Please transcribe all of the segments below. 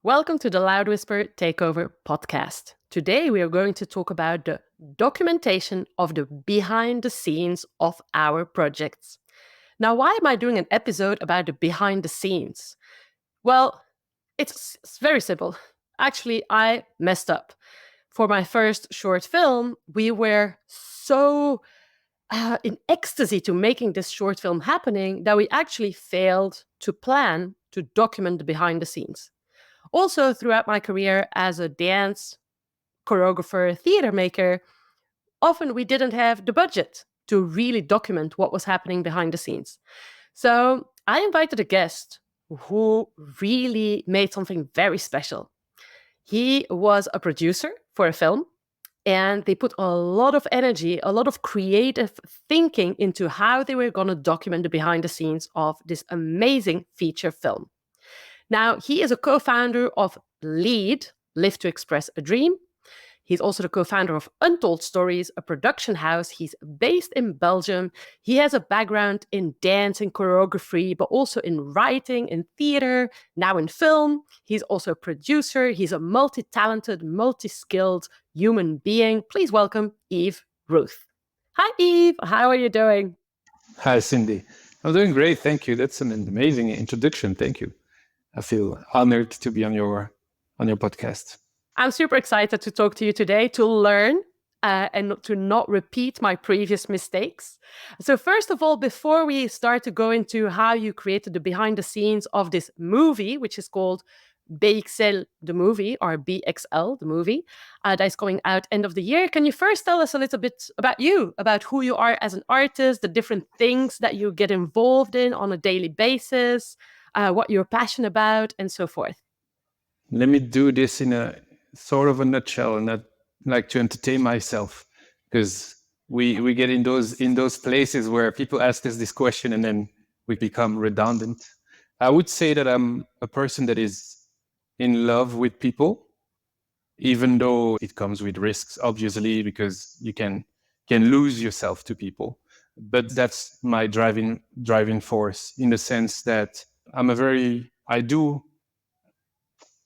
Welcome to the Loud Whisper Takeover podcast. Today we are going to talk about the documentation of the behind the scenes of our projects. Now, why am I doing an episode about the behind the scenes? Well, it's very simple. Actually, I messed up. For my first short film, we were so in ecstasy to making this short film happening that we actually failed to plan to document the behind the scenes. Also, throughout my career as a dance choreographer, theater maker, often we didn't have the budget to really document what was happening behind the scenes. So I invited a guest who really made something very special. He was a producer for a film, and they put a lot of energy, a lot of creative thinking into how they were going to document the behind the scenes of this amazing feature film. Now, he is a co founder of LEAD, Live to Express a Dream. He's also the co founder of Untold Stories, a production house. He's based in Belgium. He has a background in dance and choreography, but also in writing, in theater, now in film. He's also a producer. He's a multi talented, multi skilled human being. Please welcome Yves Ruth. Hi, Yves. How are you doing? Hi, Cindy. I'm doing great. Thank you. That's an amazing introduction. Thank you. I feel honored to be on your podcast. I'm super excited to talk to you today to learn and to not repeat my previous mistakes. So, first of all, before we start to go into how you created the behind the scenes of this movie, which is called BXL The Movie or BXL The Movie, that is coming out end of the year. Can you first tell us a little bit about you, about who you are as an artist, the different things that you get involved in on a daily basis, what you're passionate about, and so forth? Let me do this in a sort of a nutshell, and I'd like to entertain myself because we get in those places where people ask us this question and then we become redundant. I would say that I'm a person that is in love with people, even though it comes with risks, obviously, because you can lose yourself to people. But that's my driving force in the sense that I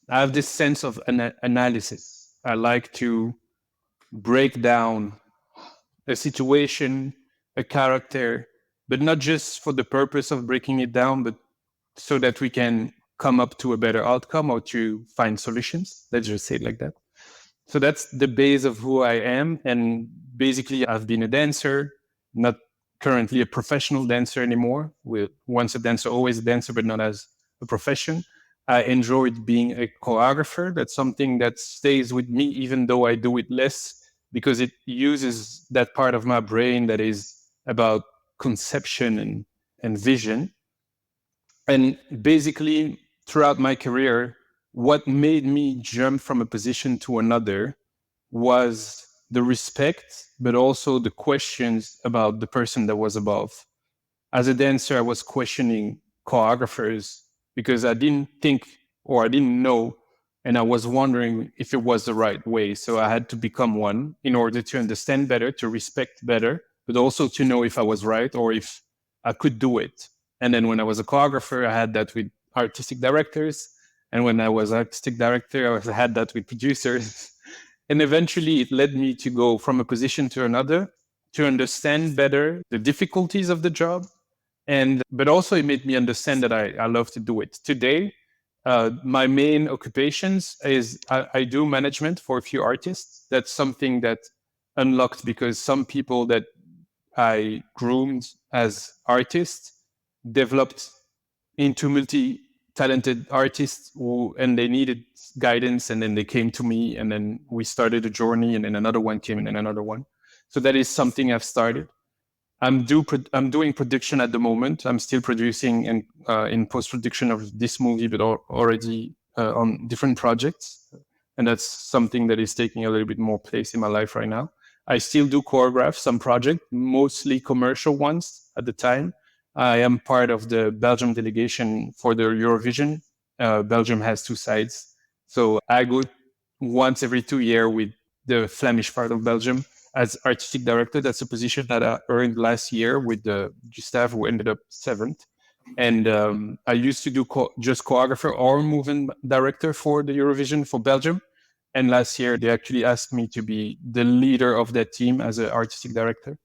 have this sense of analysis. I like to break down a situation, a character, but not just for the purpose of breaking it down, but so that we can come up to a better outcome or to find solutions. Let's just say it like that. So that's the base of who I am. And basically, I've been a dancer, not currently a professional dancer anymore. Once a dancer, always a dancer, but not as a profession. I enjoyed being a choreographer. That's something that stays with me, even though I do it less, because it uses that part of my brain that is about conception and vision. And basically, throughout my career, what made me jump from a position to another was the respect, but also the questions about the person that was above. As a dancer, I was questioning choreographers because I didn't think or I didn't know, and I was wondering if it was the right way. So I had to become one in order to understand better, to respect better, but also to know if I was right or if I could do it. And then when I was a choreographer, I had that with artistic directors. And when I was artistic director, I had that with producers. And eventually it led me to go from a position to another, to understand better the difficulties of the job. But also it made me understand that I love to do it. Today, my main occupations is I do management for a few artists. That's something that unlocked because some people that I groomed as artists developed into multi-talented artists and they needed guidance, and then they came to me, and then we started a journey, and then another one came, and then another one. So that is something I've started. I'm doing production at the moment. I'm still producing and in post-production of this movie, but already on different projects. And that's something that is taking a little bit more place in my life right now. I still do choreograph some projects, mostly commercial ones at the time. I am part of the Belgium delegation for the Eurovision. Belgium has two sides. So I go once every 2 years with the Flemish part of Belgium as artistic director. That's a position that I earned last year with Gustave, who ended up seventh. And I used to do just choreographer or movement director for the Eurovision for Belgium. And last year, they actually asked me to be the leader of that team as an artistic director.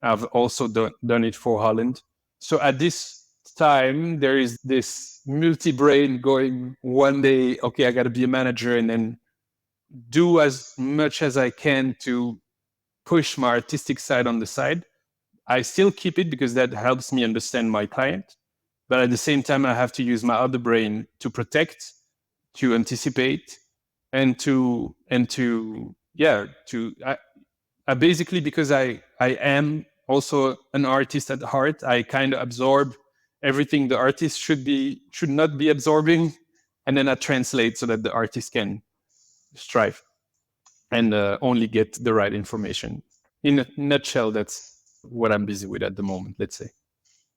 I've also done it for Holland. So at this time, there is this multi-brain going one day, okay, I got to be a manager, and then do as much as I can to push my artistic side on the side. I still keep it because that helps me understand my client. But at the same time, I have to use my other brain to protect, to anticipate, and to yeah, to I basically, because I am also an artist at heart, I kind of absorb everything the artist should not be absorbing, and then I translate so that the artist can strive and only get the right information. In a nutshell, that's what I'm busy with at the moment, let's say.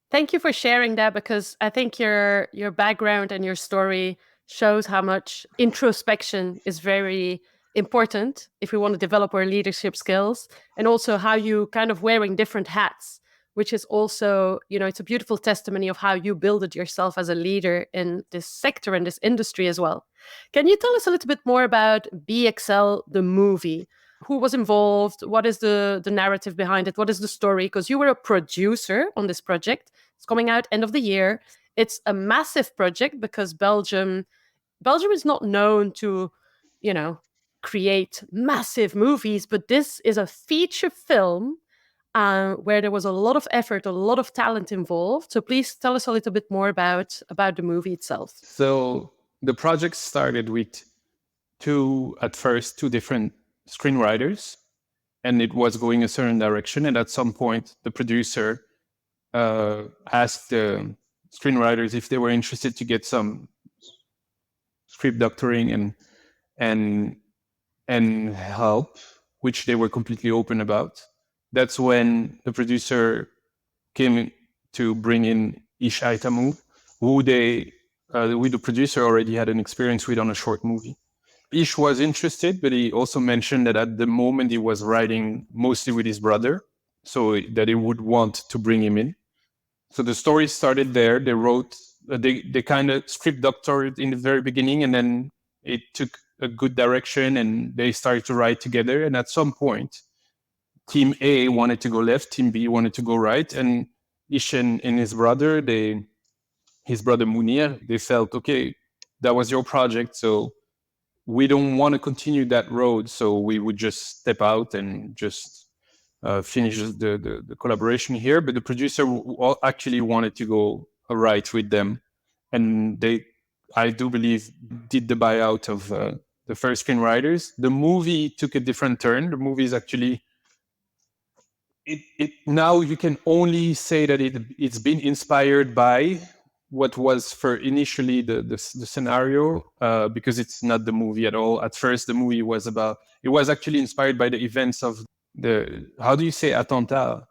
Thank you for sharing that, because I think your background and your story shows how much introspection is very important if we want to develop our leadership skills, and also how you kind of wearing different hats, which is also, it's a beautiful testimony of how you build yourself as a leader in this sector and this industry as well. Can you tell us a little bit more about BXL the movie? Who was involved? What is the narrative behind it? What is the story? Because you were a producer on this project. It's coming out end of the year. It's a massive project because Belgium is not known to, you know, create massive movies, but this is a feature film where there was a lot of effort, a lot of talent involved. So please tell us a little bit more about the movie itself. So the project started with at first two different screenwriters, and it was going a certain direction. And at some point, the producer asked the screenwriters if they were interested to get some script doctoring and and help, which they were completely open about. That's when the producer came to bring in Ish Aitamu, who with the producer already had an experience with on a short movie. Ish was interested, but he also mentioned that at the moment he was writing mostly with his brother, so that he would want to bring him in. So the story started there. They wrote, they kind of script doctored in the very beginning, and then it took a good direction, and they started to write together. And at some point, Team A wanted to go left, Team B wanted to go right, and Ish and his brother Munir, they felt, okay, that was your project, so we don't want to continue that road, so we would just step out and just finish the collaboration here. But the producer actually wanted to go right with them, and they, I do believe, did the buyout of the first screenwriters. The movie took a different turn. The movie is actually it now you can only say that it's been inspired by what was for initially the scenario, because it's not the movie at all. At first, the movie was it was actually inspired by the events of how do you say attentat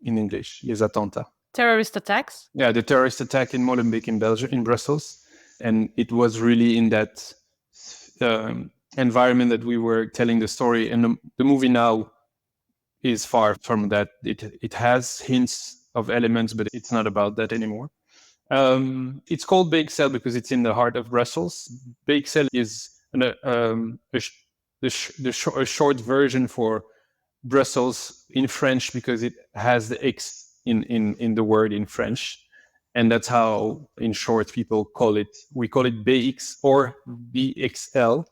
in English? Yes, attentat. Terrorist attacks. Yeah, the terrorist attack in Molenbeek in Belgium, in Brussels. And it was really in that environment that we were telling the story. And the movie now is far from that. It has hints of elements, but it's not about that anymore. It's called BXL because it's in the heart of Brussels. BXL is a short version for Brussels in French, because it has the X in the word in French. And that's how, in short, people call it. We call it BX or BXL.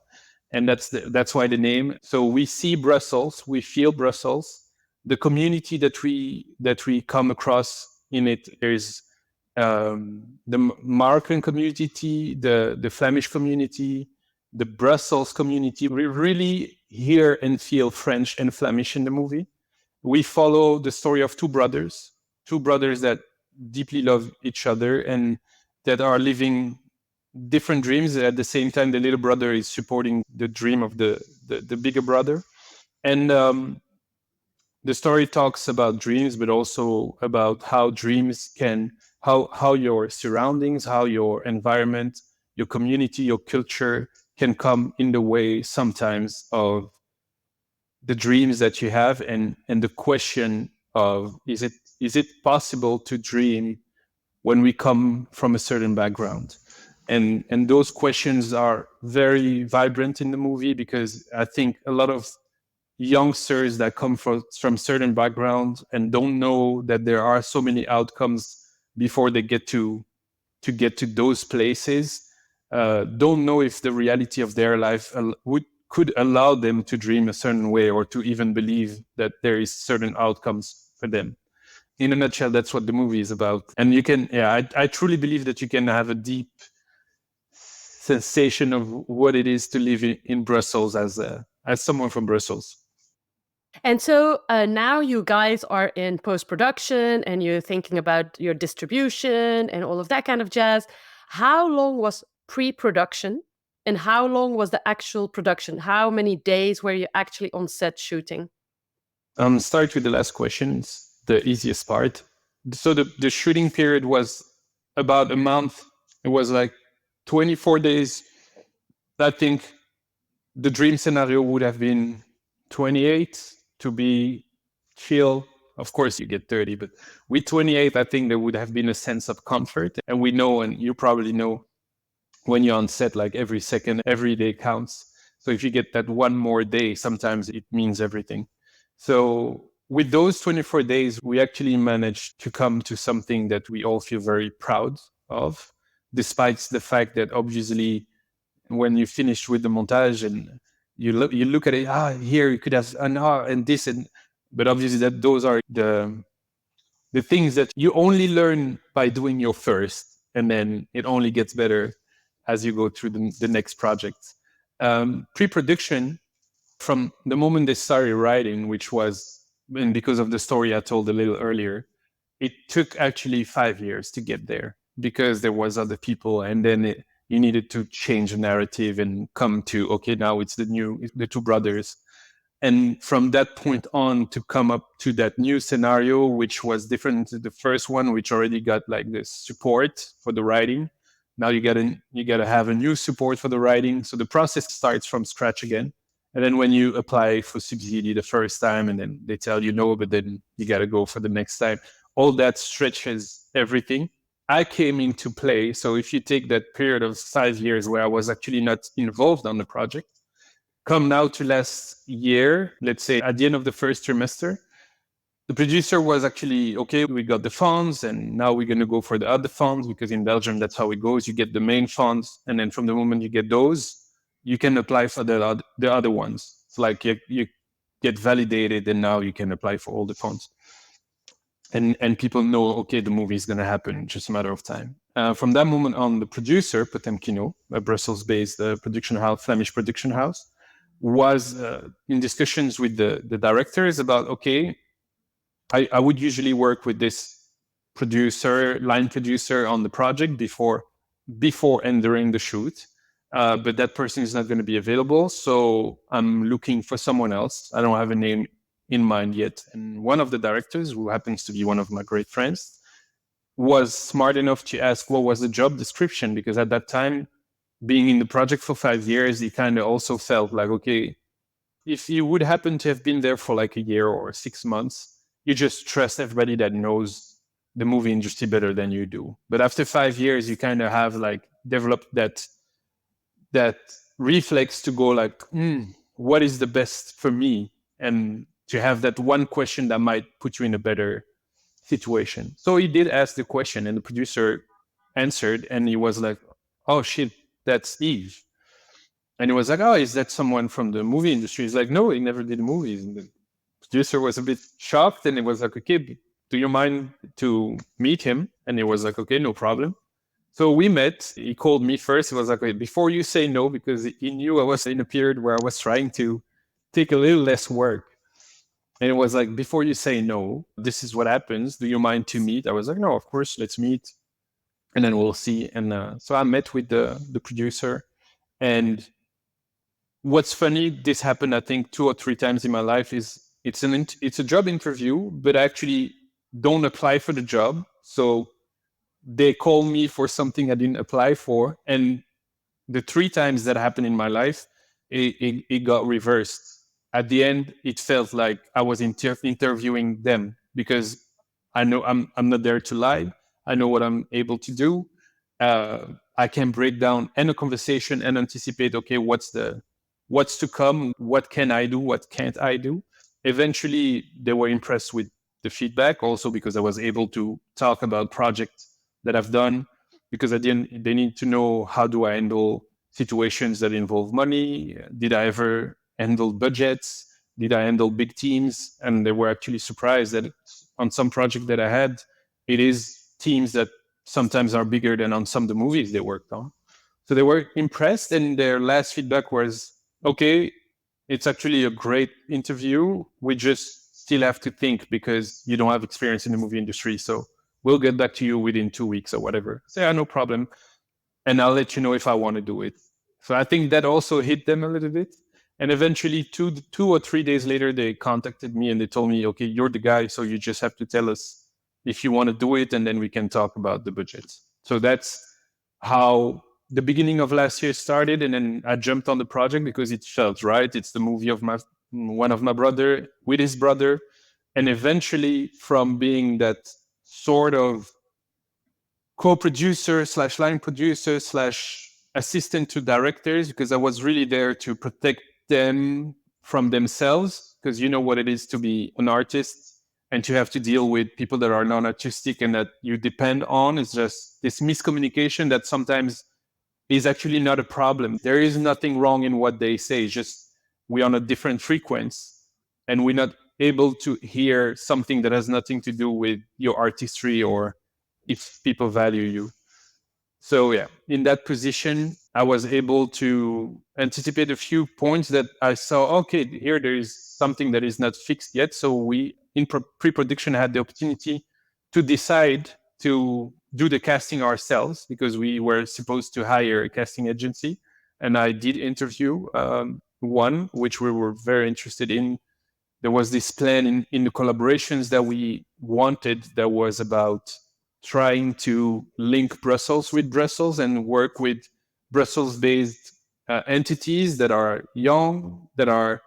And that's why the name. So we see Brussels, we feel Brussels. The community that we come across in it is the Moroccan community, the Flemish community, the Brussels community. We really hear and feel French and Flemish in the movie. We follow the story of two brothers that deeply love each other and that are living different dreams. At the same time, the little brother is supporting the dream of the bigger brother. And the story talks about dreams, but also about how dreams how your surroundings, how your environment, your community, your culture can come in the way sometimes of the dreams that you have, and the question of is it possible to dream when we come from a certain background. And those questions are very vibrant in the movie, because I think a lot of youngsters that come from certain backgrounds and don't know that there are so many outcomes before they get to those places, don't know if the reality of their life could allow them to dream a certain way, or to even believe that there is certain outcomes for them. In a nutshell, that's what the movie is about. And you can, I truly believe that you can have a deep sensation of what it is to live in Brussels as someone from Brussels. And so now you guys are in post production and you're thinking about your distribution and all of that kind of jazz. How long was pre production and how long was the actual production? How many days were you actually on set shooting? Start with the last question. It's the easiest part. So the shooting period was about a month. It was like 24 days. I think the dream scenario would have been 28 to be chill. Of course, you get 30, but with 28, I think there would have been a sense of comfort. And we know, and you probably know, when you're on set, like every second, every day counts. So if you get that one more day, sometimes it means everything. So with those 24 days, we actually managed to come to something that we all feel very proud of, despite the fact that obviously when you finish with the montage and you look at it, here you could have an and this, and but obviously that those are the things that you only learn by doing your first, and then it only gets better as you go through the next project. Pre-production, from the moment they started writing, which was, and because of the story I told a little earlier, it took actually 5 years to get there, because there was other people, and then you needed to change the narrative and come to, okay, now it's the two brothers. And from that point on, to come up to that new scenario, which was different to the first one, which already got like this support for the writing. Now you gotta have a new support for the writing. So the process starts from scratch again. And then when you apply for subsidy the first time, and then they tell you no, but then you gotta go for the next time, all that stretches everything. I came into play. So if you take that period of 5 years where I was actually not involved on the project, come now to last year, let's say at the end of the first trimester, the producer was actually, okay, we got the funds, and now we're going to go for the other funds, because in Belgium, that's how it goes. You get the main funds, and then from the moment you get those, you can apply for the other ones. It's like you get validated, and now you can apply for all the funds. And people know, okay, the movie is going to happen, just a matter of time. From that moment on, the producer, Potemkino, a Brussels-based production house, Flemish production house, was in discussions with the directors about, okay, I would usually work with this line producer on the project before and during the shoot. But that person is not going to be available. So I'm looking for someone else. I don't have a name in mind yet. And one of the directors, who happens to be one of my great friends, was smart enough to ask what was the job description, because at that time, being in the project for 5 years, he kind of also felt like, okay, if you would happen to have been there for like a year or 6 months, you just trust everybody that knows the movie industry better than you do. But after 5 years, you kind of have like developed that reflex to go like, what is the best for me? And to have that one question that might put you in a better situation. So he did ask the question, and the producer answered, and he was like, oh shit, that's Yves. And he was like, oh, is that someone from the movie industry? He's like, no, he never did movies. And the producer was a bit shocked, and he was like, okay, do you mind to meet him? And he was like, okay, no problem. So we met. He called me first. He was like, wait, before you say no, because he knew I was in a period where I was trying to take a little less work. And it was like, before you say no, this is what happens. Do you mind to meet? I was like, no, of course, let's meet. And then we'll see. And so I met with the producer. And what's funny, this happened, I think, 2 or 3 times in my life, is it's a job interview, but I actually don't apply for the job. So they call me for something I didn't apply for. And the 3 times that happened in my life, it got reversed. At the end, it felt like I was interviewing them, because I know I'm not there to lie. I know what I'm able to do. I can break down end a conversation and anticipate, okay, what's to come, what can I do, what can't I do. Eventually, they were impressed with the feedback, also because I was able to talk about projects that I've done, because at the end, they need to know how do I handle situations that involve money. Did I ever handle budgets? Did I handle big teams? And they were actually surprised that on some project that I had, it is teams that sometimes are bigger than on some of the movies they worked on. So they were impressed, and their last feedback was, okay, it's actually a great interview. We just still have to think because you don't have experience in the movie industry. So we'll get back to you within 2 weeks or whatever. So yeah, no problem. And I'll let you know if I want to do it. So I think that also hit them a little bit. And eventually, 2 or 3 days later, they contacted me and they told me, okay, you're the guy. So you just have to tell us if you want to do it, and then we can talk about the budget. So that's how the beginning of last year started. And then I jumped on the project because it felt right. It's the movie of one of my brother with his brother. And eventually, from being that sort of co-producer slash line producer slash assistant to directors, because I was really there to protect them from themselves, because you know what it is to be an artist and to have to deal with people that are non-artistic and that you depend on. It's just this miscommunication that sometimes is actually not a problem. There is nothing wrong in what they say. It's just we're on a different frequency and we're not able to hear something that has nothing to do with your artistry or if people value you. So yeah, in that position, I was able to anticipate a few points that I saw, okay, here there is something that is not fixed yet. So we, in pre-production, had the opportunity to decide to do the casting ourselves because we were supposed to hire a casting agency. And I did interview one, which we were very interested in. There was this plan in the collaborations that we wanted that was about trying to link Brussels with Brussels and work with Brussels-based entities that are young, that are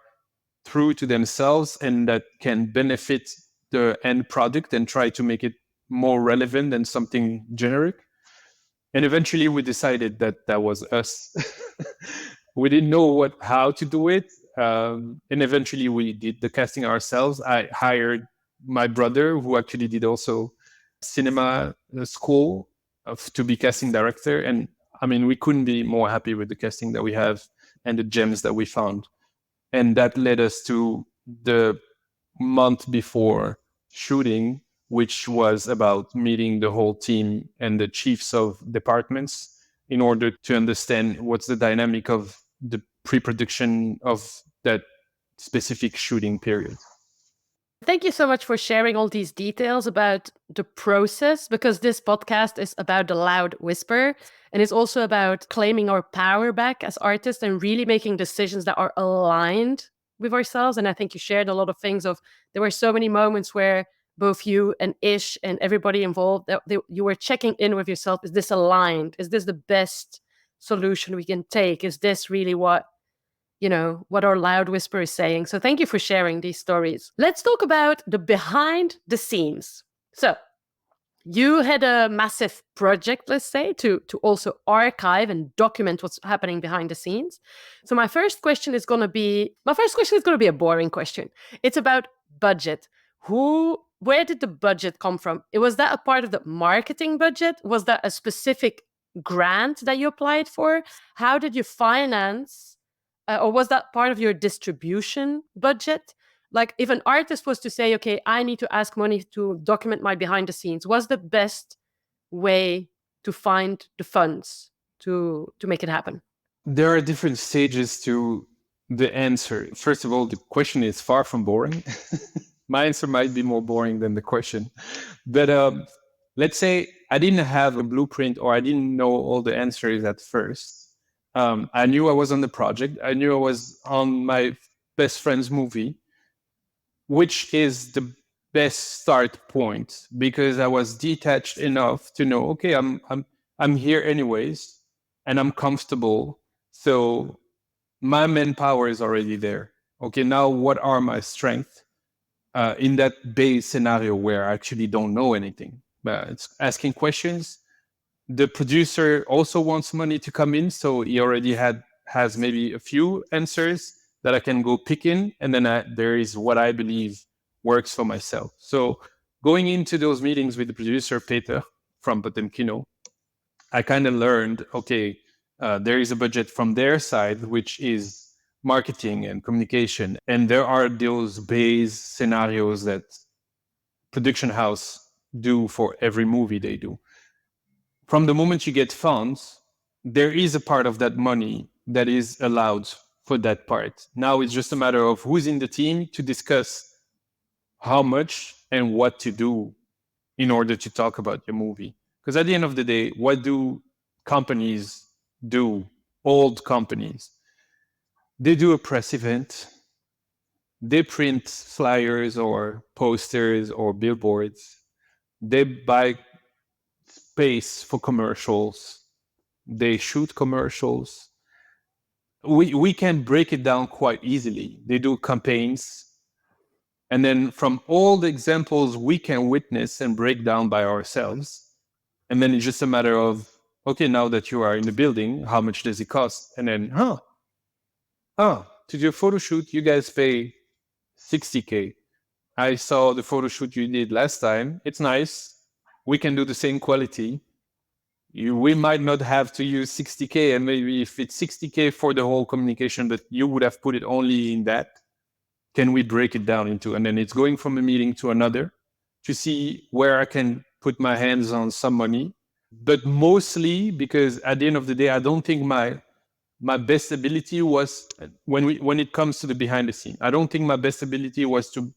true to themselves, and that can benefit the end product and try to make it more relevant than something generic. And eventually we decided that that was us. We didn't know how to do it. And eventually we did the casting ourselves. I hired my brother, who actually did also cinema school to be casting director. And I mean, we couldn't be more happy with the casting that we have and the gems that we found. And that led us to the month before shooting, which was about meeting the whole team and the chiefs of departments in order to understand what's the dynamic of the pre-production of that specific shooting period. Thank you so much for sharing all these details about the process, because this podcast is about the loud whisper. And it's also about claiming our power back as artists and really making decisions that are aligned with ourselves. And I think you shared a lot of things of, there were so many moments where both you and Ish and everybody involved, you were checking in with yourself. Is this aligned? Is this the best solution we can take? Is this really what our loud whisper is saying? So thank you for sharing these stories. Let's talk about the behind the scenes. So you had a massive project, let's say, to also archive and document what's happening behind the scenes. So my first question is going to be a boring question. It's about budget. Where did the budget come from? Was that a part of the marketing budget? Was that a specific grant that you applied for? How did you finance, or was that part of your distribution budget? Like, if an artist was to say, okay, I need to ask money to document my behind the scenes, what's the best way to find the funds to make it happen? There are different stages to the answer. First of all, the question is far from boring. My answer might be more boring than the question. But let's say I didn't have a blueprint or I didn't know all the answers at first. I knew I was on the project. I knew I was on my best friend's movie, which is the best start point because I was detached enough to know, okay, I'm here anyways, and I'm comfortable. So my manpower is already there. Okay, now what are my strengths in that base scenario where I actually don't know anything? it's asking questions. The producer also wants money to come in, so he already has maybe a few answers that I can go pick in, and then there is what I believe works for myself. So going into those meetings with the producer Peter from Potemkino, I kind of learned, okay, there is a budget from their side, which is marketing and communication, and there are those base scenarios that production house do for every movie they do. From the moment you get funds, there is a part of that money that is allowed for that part. Now it's just a matter of who's in the team to discuss how much and what to do in order to talk about your movie. Because at the end of the day, what do companies do? Old companies. They do a press event, they print flyers or posters or billboards, they buy space for commercials, they shoot commercials. We can break it down quite easily. They do campaigns. And then from all the examples we can witness and break down by ourselves, and then it's just a matter of, okay, now that you are in the building, how much does it cost? And then, to do a photo shoot, you guys pay 60K. I saw the photo shoot you did last time. It's nice. We can do the same quality. We might not have to use 60K, and maybe if it's 60K for the whole communication, but you would have put it only in that, can we break it down into? And then it's going from a meeting to another to see where I can put my hands on some money. But mostly because at the end of the day, I don't think my best ability was when it comes to the behind the scene. I don't think my best ability was to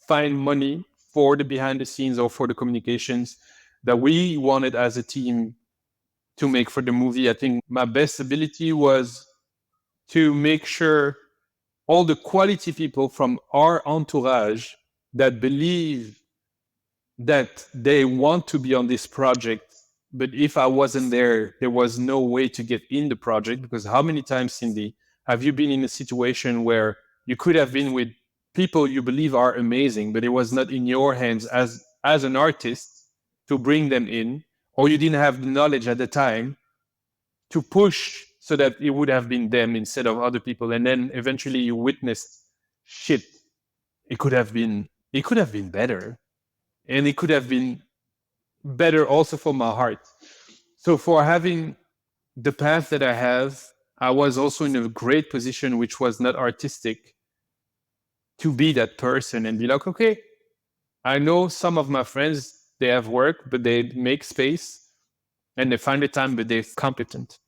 find money for the behind the scenes or for the communications that we wanted as a team to make for the movie. I think my best ability was to make sure all the quality people from our entourage that believe that they want to be on this project, but if I wasn't there, there was no way to get in the project. Because how many times, Cindy, have you been in a situation where you could have been with people you believe are amazing, but it was not in your hands as an artist to bring them in, or you didn't have the knowledge at the time to push so that it would have been them instead of other people, and then eventually you witnessed shit. It could have been better, and it could have been better also for my heart. So for having the path that I have, I was also in a great position, which was not artistic, to be that person and be like, okay, I know some of my friends, they have work, but they make space and they find the time, but they're competent.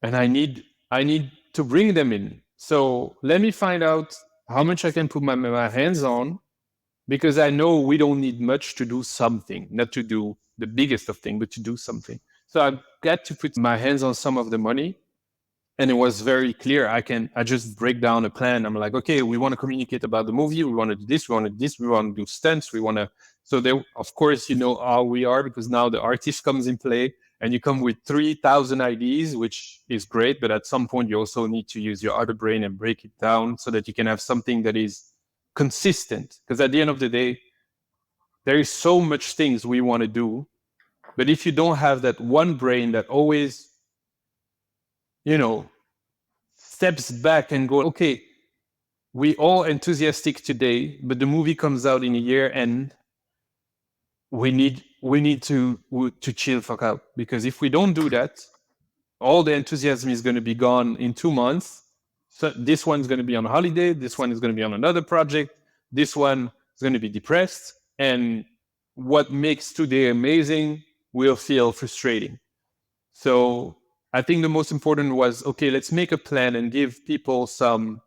And I need to bring them in. So let me find out how much I can put my hands on, because I know we don't need much to do something, not to do the biggest of things, but to do something. So I got to put my hands on some of the money, and it was very clear. I just break down a plan. I'm like, okay, we want to communicate about the movie. We want to do this. We want to do this. We want to do stunts. We want to. So there, of course, you know how we are, because now the artist comes in play, and you come with 3,000 ideas, which is great. But at some point, you also need to use your other brain and break it down so that you can have something that is consistent. Because at the end of the day, there is so much things we want to do, but if you don't have that one brain that always, steps back and go, okay, we all enthusiastic today, but the movie comes out in a year, and we need to chill fuck out, because if we don't do that, all the enthusiasm is going to be gone in 2 months. So this one's going to be on holiday. This one is going to be on another project. This one is going to be depressed. And what makes today amazing will feel frustrating. So I think the most important was, okay, let's make a plan and give people some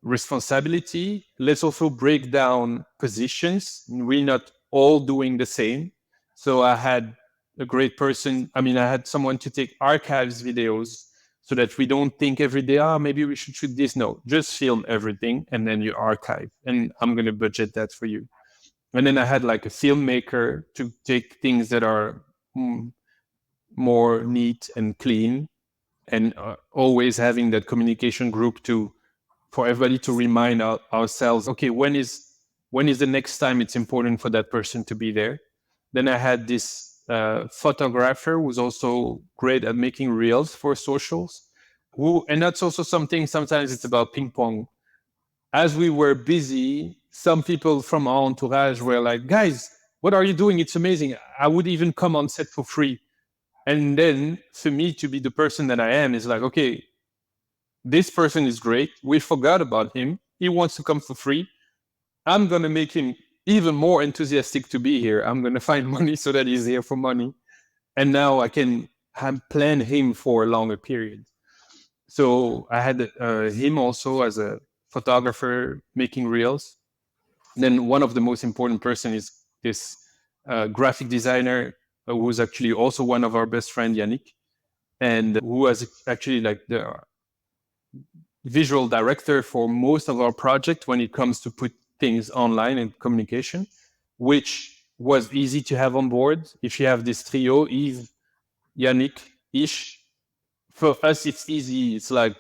responsibility. Let's also break down positions. We're not all doing the same. So I had a great person. I had someone to take archives videos so that we don't think every day, maybe we should shoot this. No, just film everything and then you archive. And I'm going to budget that for you. And then I had like a filmmaker to take things that are more neat and clean, and always having that communication group for everybody to remind ourselves, okay, when is the next time it's important for that person to be there? Then I had this photographer who's also great at making reels for socials. And that's also something, sometimes it's about ping pong. As we were busy, some people from our entourage were like, guys, what are you doing? It's amazing. I would even come on set for free. And then for me to be the person that I am is like, okay, this person is great. We forgot about him. He wants to come for free. I'm going to make him even more enthusiastic to be here. I'm going to find money so that he's here for money. And now I can plan him for a longer period. So I had him also as a photographer making reels. Then one of the most important person is this graphic designer who's actually also one of our best friend, Yannick, and who was actually like the visual director for most of our project when it comes to put things online and communication, which was easy to have on board. If you have this trio, Yves, Yannick, Ish, for us, it's easy. It's like,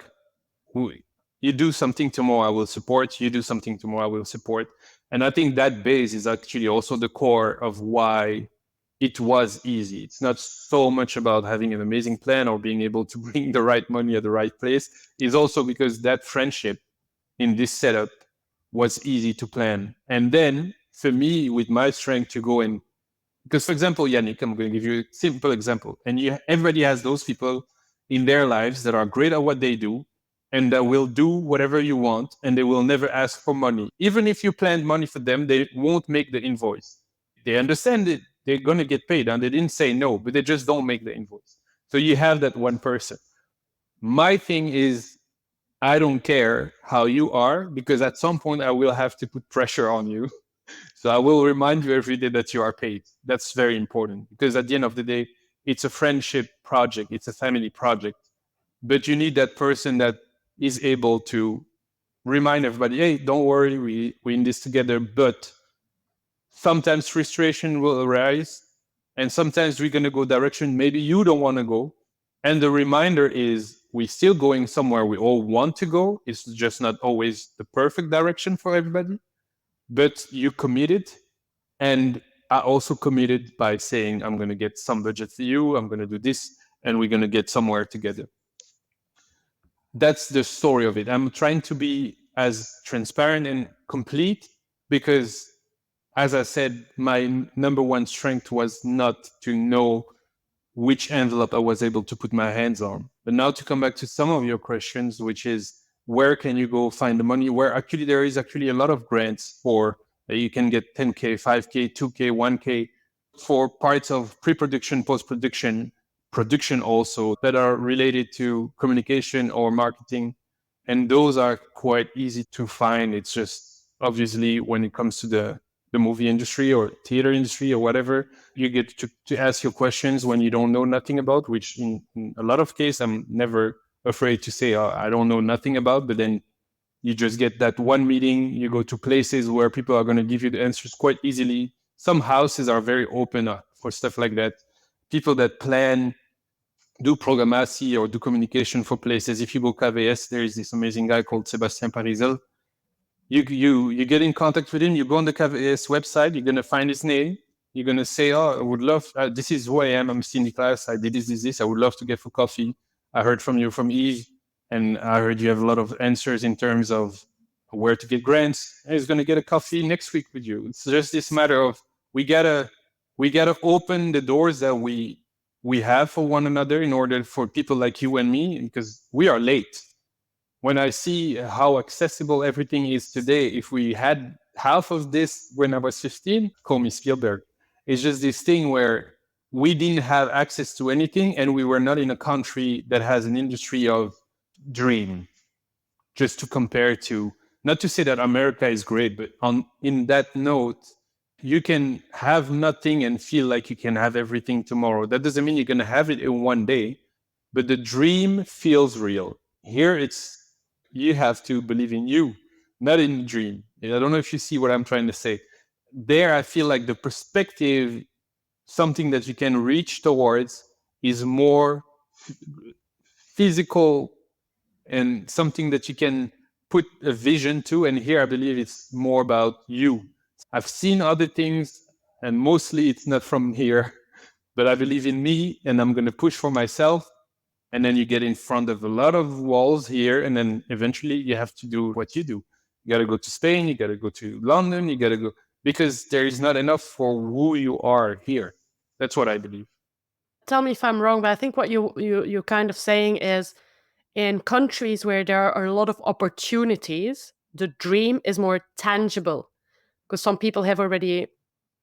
you do something tomorrow, I will support. You do something tomorrow, I will support. And I think that base is actually also the core of why it was easy. It's not so much about having an amazing plan or being able to bring the right money at the right place. It's also because that friendship in this setup was easy to plan. And then for me, with my strength to go and, because for example, Yannick, I'm going to give you a simple example. And everybody has those people in their lives that are great at what they do and that will do whatever you want and they will never ask for money. Even if you planned money for them, they won't make the invoice. They understand it. They're going to get paid and they didn't say no, but they just don't make the invoice. So you have that one person. My thing is, I don't care how you are because at some point I will have to put pressure on you. So I will remind you every day that you are paid. That's very important because at the end of the day, it's a friendship project, it's a family project. But you need that person that is able to remind everybody, hey, don't worry, we're in this together. But sometimes frustration will arise, and sometimes we're going to go direction maybe you don't want to go. And the reminder is we're still going somewhere we all want to go. It's just not always the perfect direction for everybody, but you committed. And I also committed by saying, I'm going to get some budget for you, I'm going to do this, and we're going to get somewhere together. That's the story of it. I'm trying to be as transparent and complete because, as I said, my number one strength was not to know which envelope I was able to put my hands on. But now to come back to some of your questions, which is where can you go find the money? Where actually there is actually a lot of grants for you can get 10K, 5K, 2K, 1K for parts of pre-production, post-production, production also that are related to communication or marketing. And those are quite easy to find. It's just obviously when it comes to the movie industry or theater industry or whatever, you get to ask your questions when you don't know nothing about, which in a lot of cases, I'm never afraid to say, oh, I don't know nothing about, but then you just get that one meeting, you go to places where people are going to give you the answers quite easily. Some houses are very open for stuff like that. People that plan, do programmacy or do communication for places. If you go KVS, there is this amazing guy called Sébastien Parisel. You get in contact with him, you go on the KVS website, you're going to find his name, you're going to say, oh, I would love, this is who I am, I'm Steve Nicholas, I did this, I would love to get for coffee. I heard from you from Yves, and I heard you have a lot of answers in terms of where to get grants. And he's going to get a coffee next week with you. It's just this matter of we gotta open the doors that we have for one another in order for people like you and me, because we are late. When I see how accessible everything is today, if we had half of this when I was 15, call me Spielberg. It's just this thing where we didn't have access to anything and we were not in a country that has an industry of dream. Just to compare to, not to say that America is great, but in that note, you can have nothing and feel like you can have everything tomorrow. That doesn't mean you're going to have it in one day, but the dream feels real. Here it's, you have to believe in you, not in the dream. I don't know if you see what I'm trying to say. There, I feel like the perspective, something that you can reach towards, is more physical and something that you can put a vision to. And here, I believe it's more about you. I've seen other things. And mostly it's not from here, but I believe in me and I'm going to push for myself. And then you get in front of a lot of walls here. And then eventually you have to do what you do. You got to go to Spain, you got to go to London, you got to go, because there is not enough for who you are here. That's what I believe. Tell me if I'm wrong, but I think what you're kind of saying is in countries where there are a lot of opportunities, the dream is more tangible because some people have already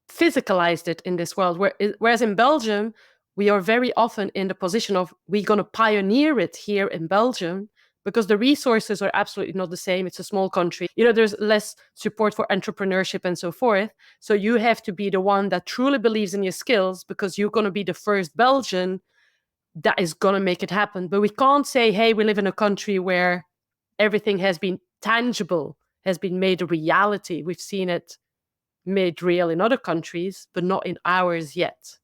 physicalized it in this world. Whereas in Belgium, we are very often in the position of we're going to pioneer it here in Belgium because the resources are absolutely not the same. It's a small country. There's less support for entrepreneurship and so forth. So you have to be the one that truly believes in your skills because you're going to be the first Belgian that is going to make it happen. But we can't say, hey, we live in a country where everything has been tangible, has been made a reality. We've seen it made real in other countries, but not in ours yet.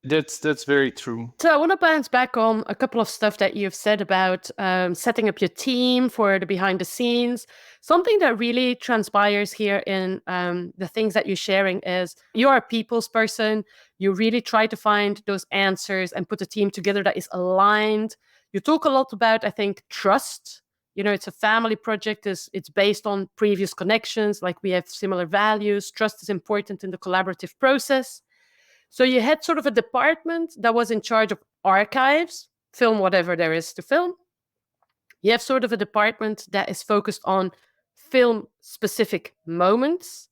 That's very true. So I want to bounce back on a couple of stuff that you've said about setting up your team for the behind the scenes. Something that really transpires here in the things that you're sharing is you're a people's person. You really try to find those answers and put a team together that is aligned. You talk a lot about, I think, trust. It's a family project. It's based on previous connections. Like we have similar values. Trust is important in the collaborative process. So you had sort of a department that was in charge of archives, film whatever there is to film. You have sort of a department that is focused on film specific moments,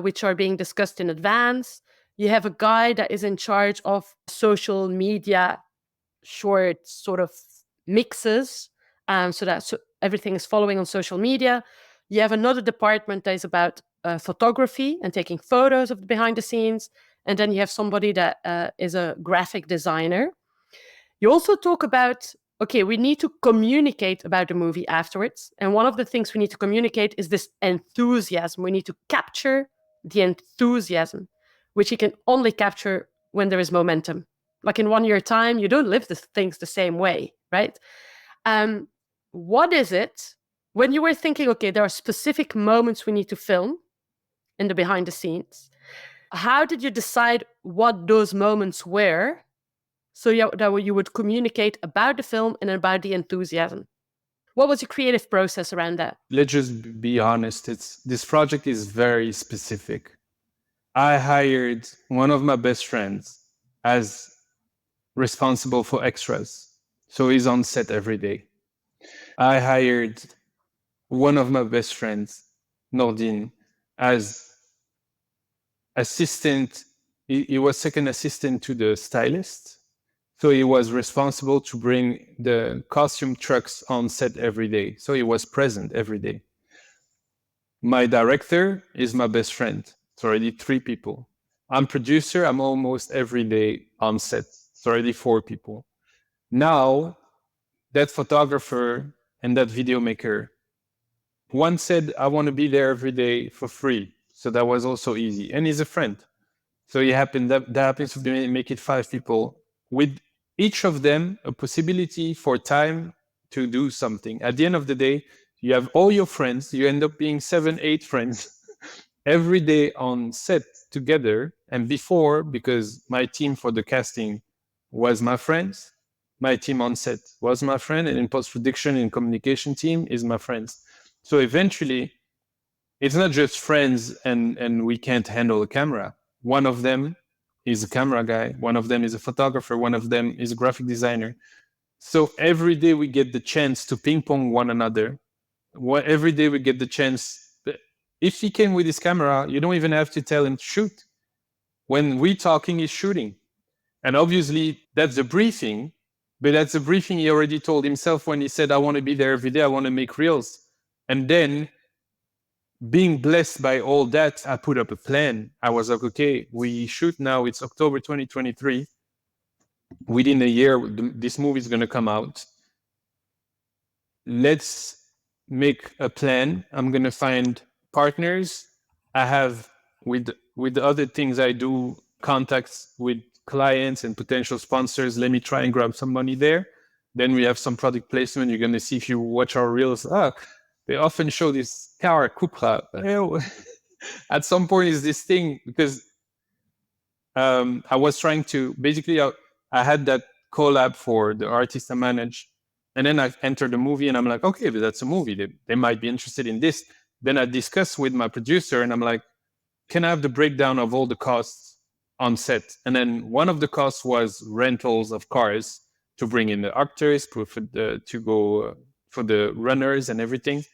which are being discussed in advance. You have a guy that is in charge of social media short sort of mixes, so that everything is following on social media. You have another department that is about photography and taking photos of the behind the scenes. And then you have somebody that is a graphic designer. You also talk about, okay, we need to communicate about the movie afterwards. And one of the things we need to communicate is this enthusiasm. We need to capture the enthusiasm, which you can only capture when there is momentum. Like in 1 year time, you don't live the things the same way, right? What is it when you were thinking, okay, there are specific moments we need to film in the behind the scenes? How did you decide what those moments were so that you would communicate about the film and about the enthusiasm? What was your creative process around that? Let's just be honest. This project is very specific. I hired one of my best friends as responsible for extras. So he's on set every day. I hired one of my best friends, Nordine, as assistant. He was second assistant to the stylist. So he was responsible to bring the costume trucks on set every day. So he was present every day. My director is my best friend. It's already 3 people. I'm producer. I'm almost every day on set. It's already 4 people. Now, that photographer and that video maker, one said, I want to be there every day for free. So that was also easy. And he's a friend. So that happens to make it 5 people with each of them a possibility for time to do something. At the end of the day, you have all your friends. You end up being 7, 8 friends every day on set together. And before, because my team for the casting was my friends, my team on set was my friend, and in post-production and communication team is my friends. So eventually, it's not just friends and we can't handle a camera. One of them is a camera guy. One of them is a photographer. One of them is a graphic designer. So every day we get the chance to ping pong one another. Every day we get the chance. If he came with his camera, you don't even have to tell him to shoot. When we're talking, he's shooting. And obviously, that's the briefing. But that's the briefing he already told himself when he said, I want to be there every day. I want to make reels. And then being blessed by all that, I put up a plan. I was like, okay, we shoot now. It's October 2023. Within a year, this movie is going to come out. Let's make a plan. I'm going to find partners. I have, with the other things I do, contacts with clients and potential sponsors. Let me try and grab some money there. Then we have some product placement. You're going to see if you watch our reels. They often show this car Cupra. At some point, is this thing because I was trying to basically, I had that collab for the artist I manage. And then I entered the movie and I'm like, okay, but that's a movie. They might be interested in this. Then I discussed with my producer and I'm like, can I have the breakdown of all the costs on set? And then one of the costs was rentals of cars to bring in the actors, to go for the runners and everything.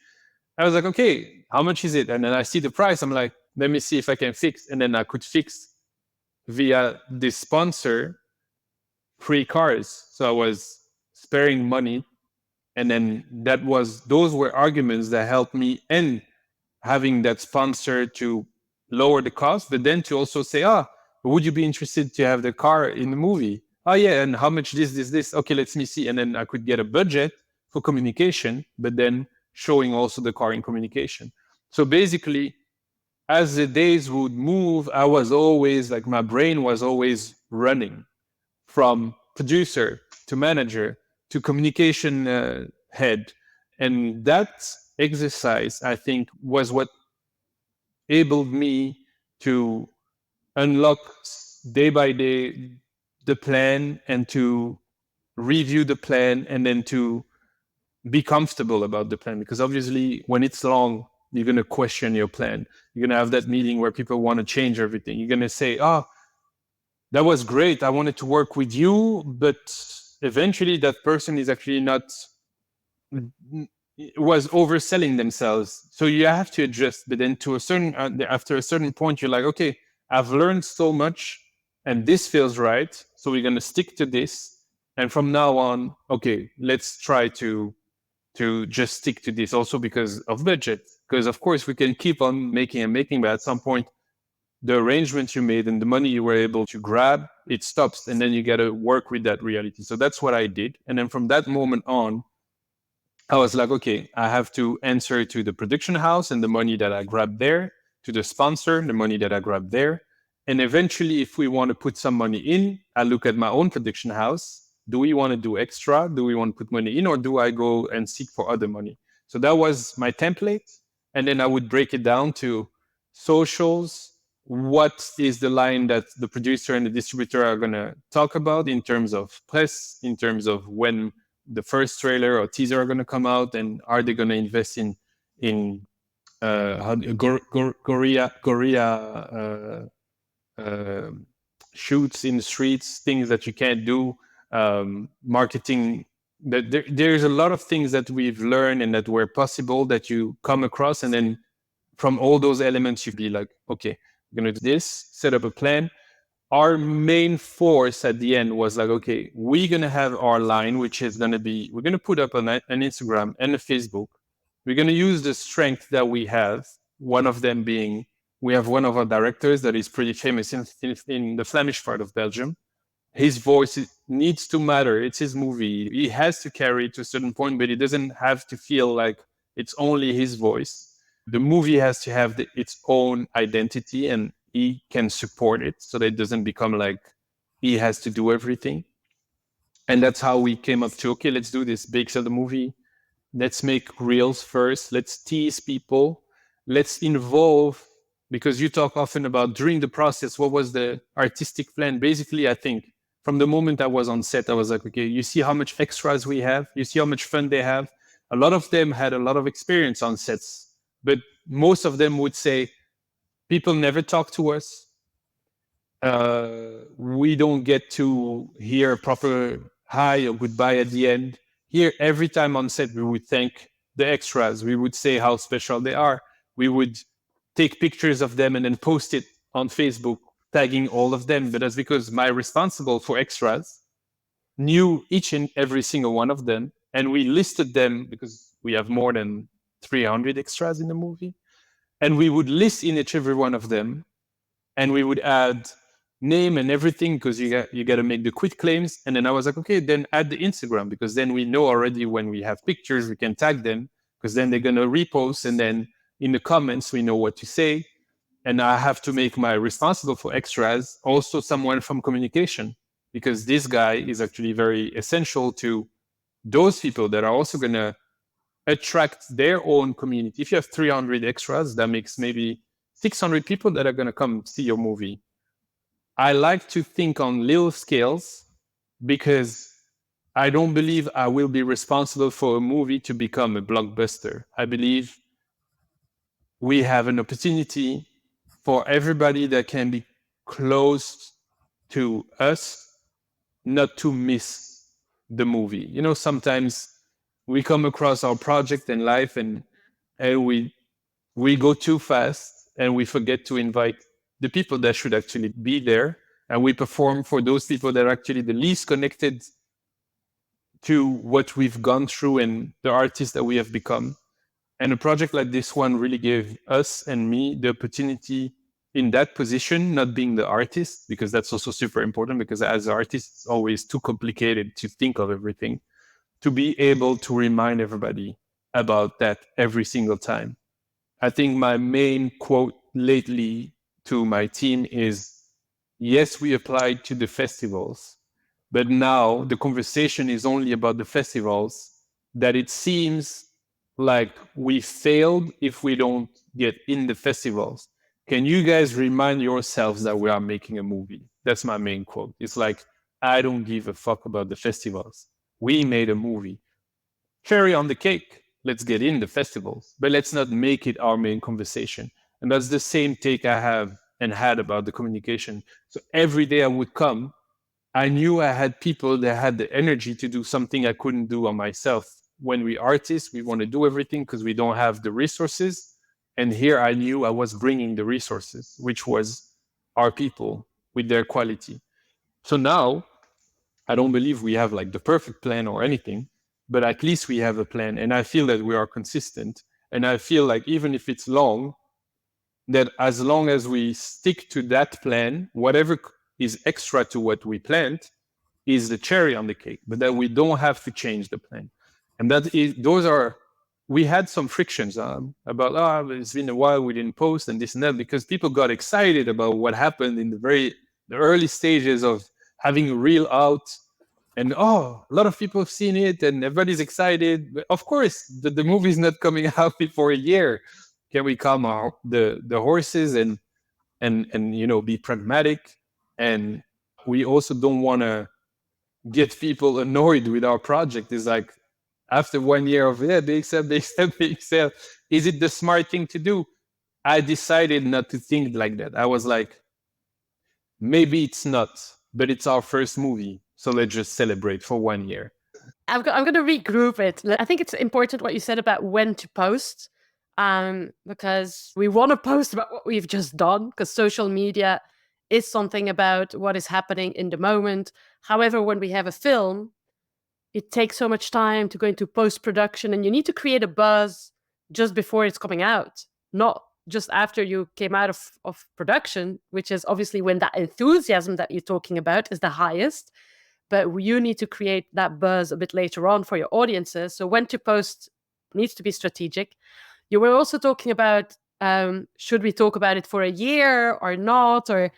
I was like, okay, how much is it? And then I see the price. I'm like, let me see if I can fix. And then I could fix via this sponsor free cars. So I was sparing money. And then those were arguments that helped me and having that sponsor to lower the cost, but then to also say, would you be interested to have the car in the movie? Oh yeah, and how much this? Okay, let me see. And then I could get a budget for communication, but then showing also the car in communication. So basically, as the days would move, I was always like, my brain was always running from producer to manager to communication head. And that exercise, I think, was what enabled me to unlock day by day the plan and to review the plan and then to be comfortable about the plan. Because obviously, when it's long, you're going to question your plan. You're going to have that meeting where people want to change everything. You're going to say, that was great. I wanted to work with you, but eventually that person is actually not, was overselling themselves. So you have to adjust. But then after a certain point, you're like, okay, I've learned so much and this feels right. So we're going to stick to this. And from now on, okay, let's try to just stick to this also because of budget. Because of course we can keep on making and making, but at some point the arrangements you made and the money you were able to grab, it stops. And then you got to work with that reality. So that's what I did. And then from that moment on, I was like, okay, I have to answer to the production house and the money that I grabbed there, to the sponsor, the money that I grabbed there. And eventually, if we want to put some money in, I look at my own production house. Do we want to do extra? Do we want to put money in, or do I go and seek for other money? So that was my template. And then I would break it down to socials. What is the line that the producer and the distributor are going to talk about in terms of press, in terms of when the first trailer or teaser are going to come out, and are they going to invest in Gorilla shoots in the streets, things that you can't do, marketing. There's a lot of things that we've learned and that were possible that you come across, and then from all those elements, you'd be like, okay, we're going to do this, set up a plan. Our main force at the end was like, okay, we're going to have our line, which is going to be, we're going to put up an Instagram and a Facebook. We're going to use the strength that we have. One of them being, we have one of our directors that is pretty famous in the Flemish part of Belgium. His voice needs to matter. It's his movie. He has to carry it to a certain point, but it doesn't have to feel like it's only his voice. The movie has to have its own identity, and he can support it so that it doesn't become like he has to do everything. And that's how we came up to, okay, let's do this BXL The Movie. Let's make reels first. Let's tease people. Let's involve, because you talk often about during the process, what was the artistic plan? Basically, I think from the moment I was on set, I was like, okay, you see how much extras we have? You see how much fun they have? A lot of them had a lot of experience on sets, but most of them would say, people never talk to us. We don't get to hear a proper hi or goodbye at the end. Here, every time on set, we would thank the extras. We would say how special they are. We would take pictures of them and then post it on Facebook, tagging all of them. But that's because my responsible for extras knew each and every single one of them. And we listed them because we have more than 300 extras in the movie. And we would list in each every one of them. And we would add name and everything because you got to make the quit claims. And then I was like, okay, then add the Instagram, because then we know already when we have pictures, we can tag them, because then they're going to repost. And then in the comments, we know what to say. And I have to make my responsible for extras also someone from communication, because this guy is actually very essential to those people that are also going to attract their own community. If you have 300 extras, that makes maybe 600 people that are going to come see your movie. I like to think on little scales because I don't believe I will be responsible for a movie to become a blockbuster. I believe we have an opportunity for everybody that can be close to us not to miss the movie. You know, sometimes we come across our project in life and we go too fast and we forget to invite the people that should actually be there, and we perform for those people that are actually the least connected to what we've gone through and the artists that we have become. And a project like this one really gave us and me the opportunity in that position, not being the artist, because that's also super important, because as artists, it's always too complicated to think of everything, to be able to remind everybody about that every single time. I think my main quote lately to my team is, yes, we applied to the festivals, but now the conversation is only about the festivals, that it seems like we failed if we don't get in the festivals. Can you guys remind yourselves that we are making a movie? That's my main quote. It's like, I don't give a fuck about the festivals. We made a movie. Cherry on the cake. Let's get in the festivals, but let's not make it our main conversation. And that's the same take I have and had about the communication. So every day I would come, I knew I had people that had the energy to do something I couldn't do on myself. When we artists, we want to do everything because we don't have the resources. And here I knew I was bringing the resources, which was our people with their quality. So now I don't believe we have like the perfect plan or anything, but at least we have a plan. And I feel that we are consistent. And I feel like even if it's long, that as long as we stick to that plan, whatever is extra to what we planned is the cherry on the cake, but that we don't have to change the plan. And that is, those are, we had some frictions about, oh, it's been a while we didn't post and this and that, because people got excited about what happened in the early stages of having a reel out. And oh, a lot of people have seen it and everybody's excited. But of course, the movie's not coming out before a year. Can we calm the horses and be pragmatic? And we also don't want to get people annoyed with our project. Is like, after 1 year of BXL, BXL, BXL, is it the smart thing to do? I decided not to think like that. I was like, maybe it's not, but it's our first movie, so let's just celebrate for 1 year. I'm going to regroup it. I think it's important what you said about when to post, because we want to post about what we've just done, because social media is something about what is happening in the moment. However, when we have a film, it takes so much time to go into post-production, and you need to create a buzz just before it's coming out, not just after you came out of production, which is obviously when that enthusiasm that you're talking about is the highest. But you need to create that buzz a bit later on for your audiences. So when to post needs to be strategic. You were also talking about, should we talk about it for a year or not? Or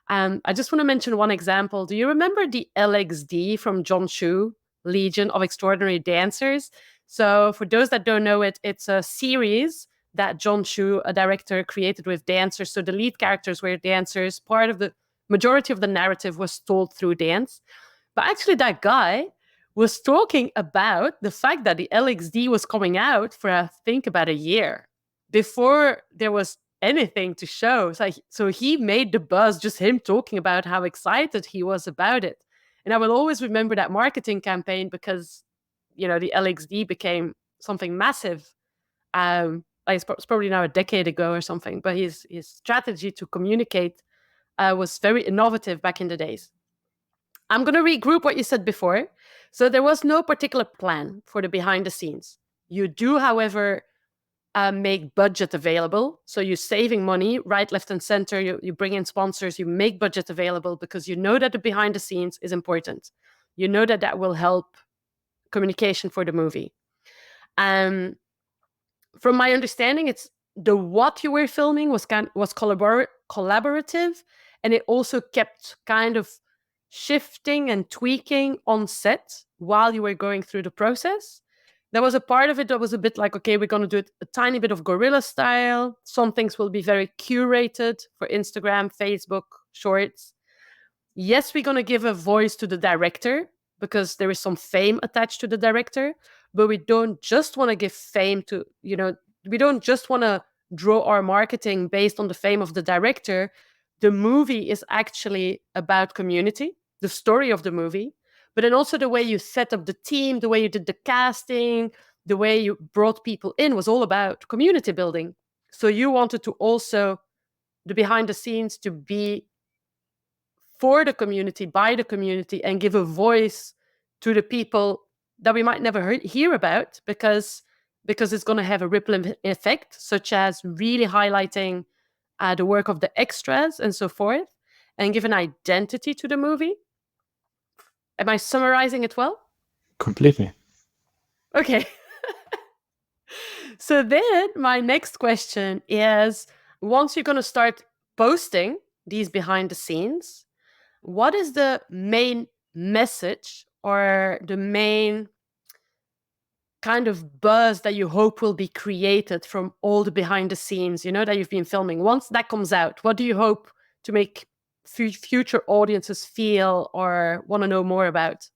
I just want to mention one example. Do you remember the LXD from John Chu, Legion of Extraordinary Dancers? So for those that don't know it, it's a series that John Chu, a director, created with dancers. So the lead characters were dancers. Part of the majority of the narrative was told through dance. But actually, that guy was talking about the fact that the LXD was coming out for, I think, about a year before there was anything to show. So he made the buzz, just him talking about how excited he was about it. And I will always remember that marketing campaign because, the LXD became something massive. It's probably now a decade ago or something, but his strategy to communicate was very innovative back in the days. I'm going to regroup what you said before. So there was no particular plan for the behind the scenes. You do, however, make budget available. So you're saving money right, left, and center. You bring in sponsors, you make budget available because you know that the behind the scenes is important. You know that that will help communication for the movie. From my understanding, it's the what you were filming was collaborative, and it also kept kind of shifting and tweaking on set while you were going through the process. There was a part of it that was a bit like, okay, we're going to do it a tiny bit of guerrilla style. Some things will be very curated for Instagram, Facebook, Shorts. yes, we're going to give a voice to the director because there is some fame attached to the director, but we don't just want to give fame to, we don't just want to draw our marketing based on the fame of the director. The movie is actually about community, the story of the movie, but then also the way you set up the team, the way you did the casting, the way you brought people in was all about community building. So you wanted to also the behind the scenes to be for the community, by the community, and give a voice to the people that we might never hear about because it's going to have a ripple effect, such as really highlighting the work of the extras and so forth, and give an identity to the movie. Am I summarizing it well? Completely. Okay. So then my next question is, once you're going to start posting these behind the scenes, what is the main message or the main kind of buzz that you hope will be created from all the behind the scenes, that you've been filming? Once that comes out, what do you hope to make future audiences feel or want to know more about?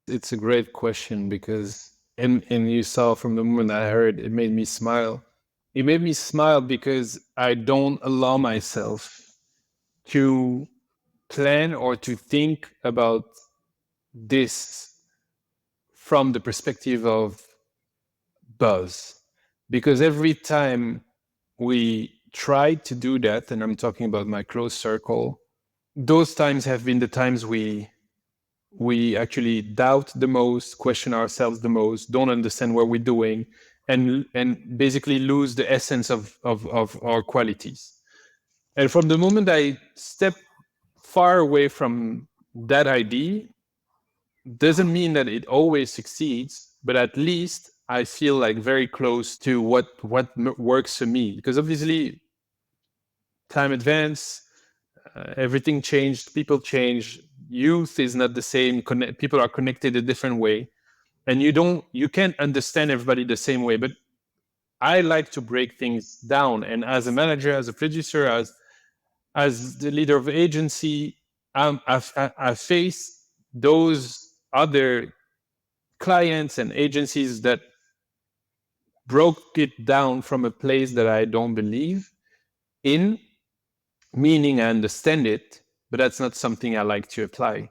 It's a great question because, and you saw from the moment I heard, it made me smile. It made me smile because I don't allow myself to plan or to think about this from the perspective of buzz. Because every time we try to do that, and I'm talking about my close circle, those times have been the times we actually doubt the most, question ourselves the most, don't understand what we're doing, and basically lose the essence of our qualities. And from the moment I step far away from that idea, doesn't mean that it always succeeds, but at least I feel like very close to what works for me. Because obviously, time advance, everything changed, people change. Youth is not the same. People are connected a different way, and you can't understand everybody the same way. But I like to break things down, and as a manager, as a producer, as the leader of agency, I face those other clients and agencies that broke it down from a place that I don't believe in, meaning I understand it, but that's not something I like to apply.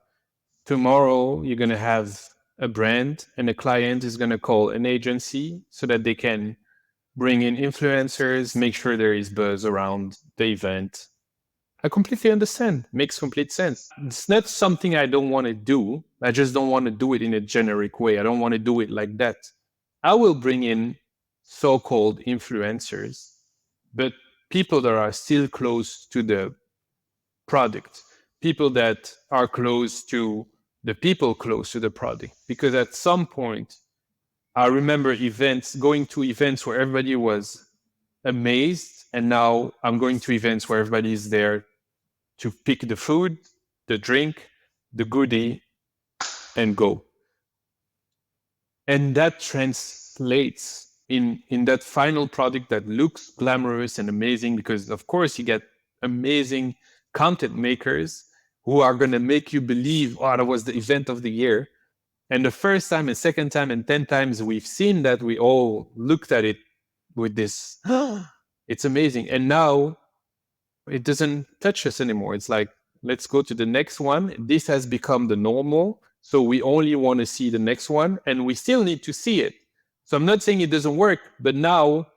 Tomorrow, you're going to have a brand, and a client is going to call an agency so that they can bring in influencers, make sure there is buzz around the event. I completely understand. Makes complete sense. It's not something I don't want to do. I just don't want to do it in a generic way. I don't want to do it like that. I will bring in so-called influencers, but people that are still close to the product, people that are close to the people close to the product. Because at some point, I remember going to events where everybody was amazed, and now I'm going to events where everybody is there to pick the food, the drink, the goodie, and go. And that translates in that final product that looks glamorous and amazing, because of course you get amazing content makers who are going to make you believe, oh, that was the event of the year. And the first time and second time and 10 times we've seen that, we all looked at it with this, it's amazing. And now it doesn't touch us anymore. It's like, let's go to the next one. This has become the normal. So we only want to see the next one, and we still need to see it. So I'm not saying it doesn't work, but now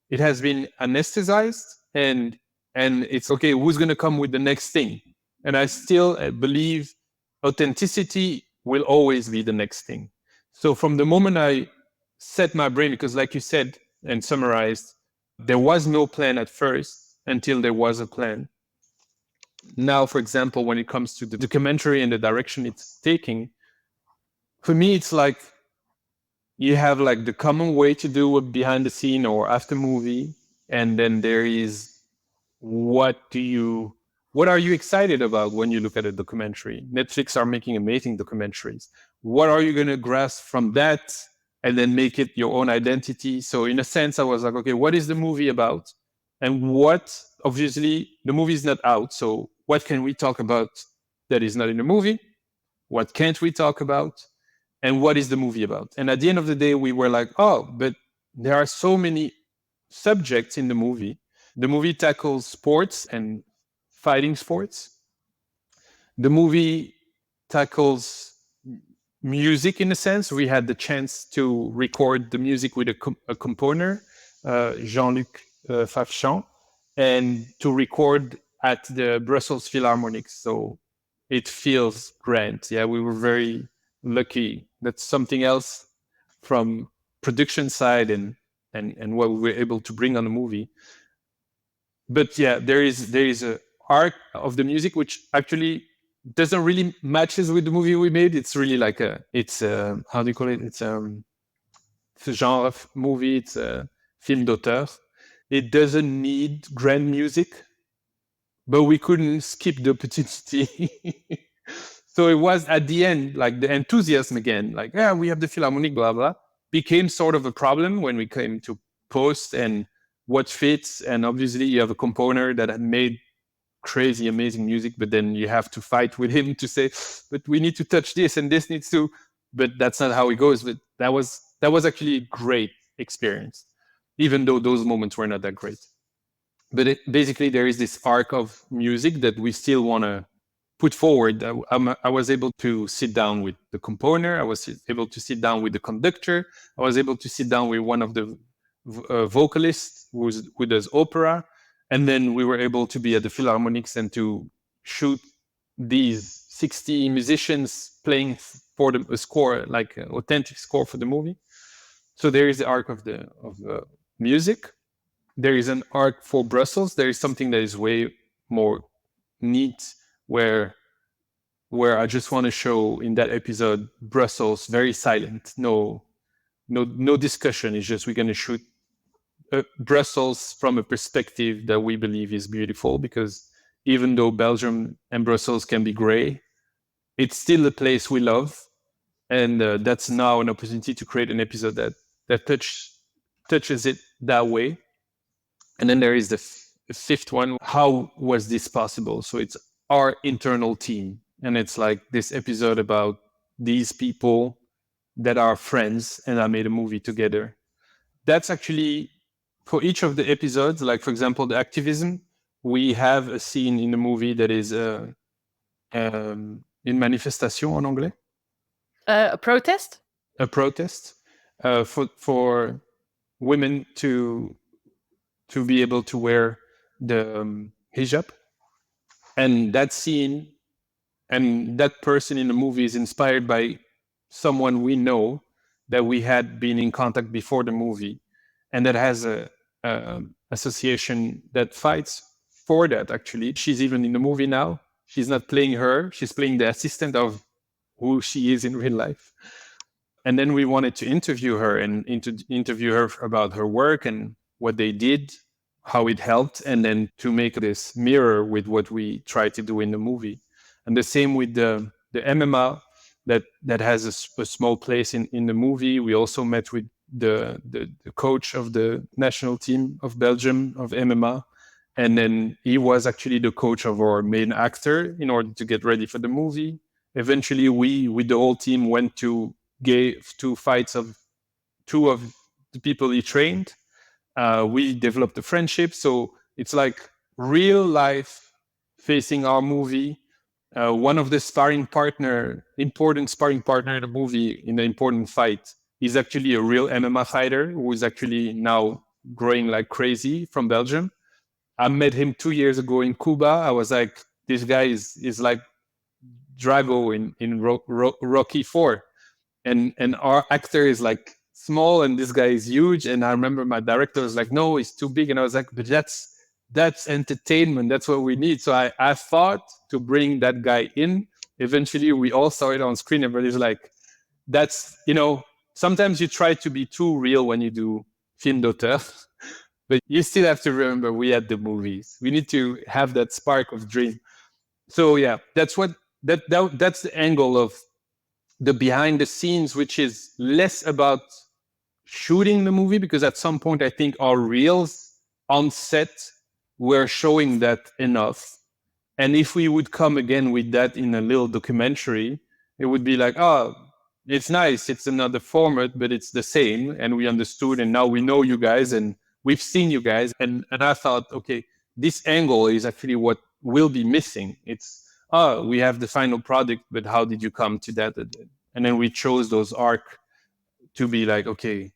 it has been anesthetized, and it's okay, who's going to come with the next thing? And I still believe authenticity will always be the next thing. So from the moment I set my brain, because like you said and summarized, there was no plan at first until there was a plan. Now, for example, when it comes to the documentary and the direction it's taking, for me, it's like you have like the common way to do a behind the scene or after movie, and then there is what are you excited about when you look at a documentary? Netflix are making amazing documentaries. What are you going to grasp from that and then make it your own identity? So in a sense, I was like, okay, what is the movie about? And what, obviously, the movie is not out. So what can we talk about that is not in the movie? What can't we talk about? And what is the movie about? And at the end of the day, we were like, oh, but there are so many subjects in the movie. The movie tackles sports and fighting sports. The movie tackles music in a sense. We had the chance to record the music with a composer, Jean-Luc Favchamp, and to record at the Brussels Philharmonic. So it feels grand. Yeah, we were very lucky. That's something else from production side and what we were able to bring on the movie. But yeah, there is a arc of the music which actually doesn't really matches with the movie we made. It's really like it's how do you call it? It's a genre of movie. It's a film d'auteur. It doesn't need grand music, but we couldn't skip the opportunity. So it was at the end, like the enthusiasm again, like, yeah, we have the Philharmonic, blah, blah, became sort of a problem when we came to post and what fits. And obviously you have a composer that had made crazy, amazing music, but then you have to fight with him to say, but we need to touch this and this needs to, but that's not how it goes. But that was actually a great experience, even though those moments were not that great. But basically there is this arc of music that we still want to put forward. I was able to sit down with the composer. I was able to sit down with the conductor. I was able to sit down with one of the vocalists who does opera. And then we were able to be at the Philharmonics and to shoot these 60 musicians playing for a score, like an authentic score for the movie. So there is the arc of the music. There is an arc for Brussels. There is something that is way more neat where I just want to show in that episode Brussels very silent, no discussion. It's just we're going to shoot Brussels from a perspective that we believe is beautiful, because even though Belgium and Brussels can be gray, it's still a place we love, and that's now an opportunity to create an episode that touches it that way. And then there is the fifth one. How was this possible? So it's our internal team. And it's like this episode about these people that are friends and I made a movie together. That's actually for each of the episodes. Like, for example, the activism, we have a scene in the movie that is une manifestation en anglais. A protest? A protest for women to be able to wear the hijab. And that scene and that person in the movie is inspired by someone we know that we had been in contact before the movie, and that has a association that fights for that. Actually, she's even in the movie now. She's not playing her, she's playing the assistant of who she is in real life. And then we wanted to interview her and interview her about her work and what they did, how it helped, and then to make this mirror with what we try to do in the movie. And the same with the MMA that has a small place in the movie. We also met with the coach of the national team of Belgium of MMA. And then he was actually the coach of our main actor in order to get ready for the movie. Eventually, we, with the whole team, went to gave 2 fights of 2 of the people he trained. We developed a friendship. So it's like real life facing our movie. One of the important sparring partner in the movie, in the important fight, is actually a real MMA fighter who is actually now growing like crazy from Belgium. I met him 2 years ago in Cuba. I was like, this guy is like Drago in Rocky 4. And our actor is like small and this guy is huge. And I remember my director was like, no, he's too big. And I was like, but that's entertainment. That's what we need. So I thought to bring that guy in. Eventually we all saw it on screen. Everybody's like, that's, sometimes you try to be too real when you do film d'auteur, but you still have to remember we had the movies. We need to have that spark of dream. So yeah, that's the angle of the behind the scenes, which is less about shooting the movie, because at some point I think our reels on set were showing that enough. And if we would come again with that in a little documentary, it would be like, oh, it's nice. It's another format, but it's the same. And we understood. And now we know you guys and we've seen you guys. And I thought, okay, this angle is actually what will be missing. It's, oh, we have the final product, but how did you come to that? And then we chose those arc to be like, okay,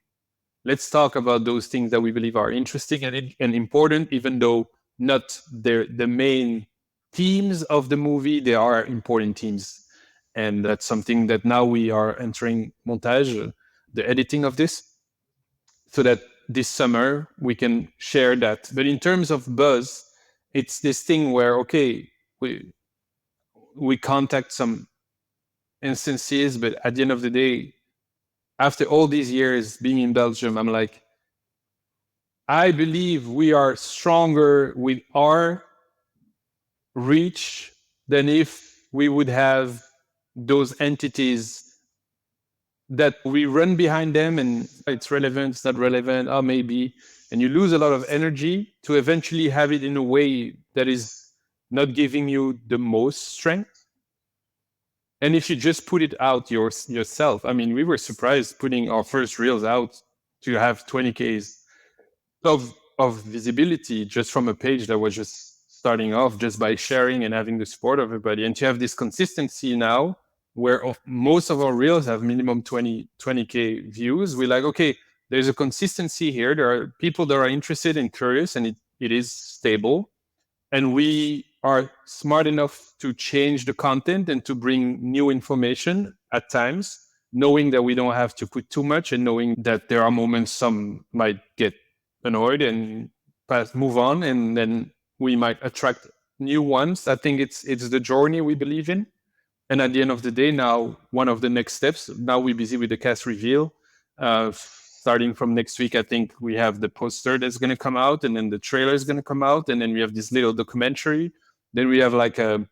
let's talk about those things that we believe are interesting and important, even though not the main themes of the movie. They are important themes. And that's something that now we are entering montage, the editing of this, so that this summer we can share that. But in terms of buzz, it's this thing where, okay, we contact some instances, but at the end of the day, after all these years being in Belgium, I'm like, I believe we are stronger with our reach than if we would have those entities that we run behind them and it's relevant, it's not relevant, oh, maybe. And you lose a lot of energy to eventually have it in a way that is not giving you the most strength. And if you just put it out yourself, I mean, we were surprised putting our first reels out to have 20Ks of visibility just from a page that was just starting off just by sharing and having the support of everybody. And to have this consistency now where most of our reels have minimum 20K views, we're like, okay, there's a consistency here. There are people that are interested and curious, and it is stable. And we are smart enough to change the content and to bring new information at times, knowing that we don't have to put too much and knowing that there are moments some might get annoyed and move on, and then we might attract new ones. I think it's the journey we believe in. And at the end of the day, now one of the next steps, now we're busy with the cast reveal. Starting from next week, I think we have the poster that's going to come out, and then the trailer is going to come out, and then we have this little documentary. Then we have like a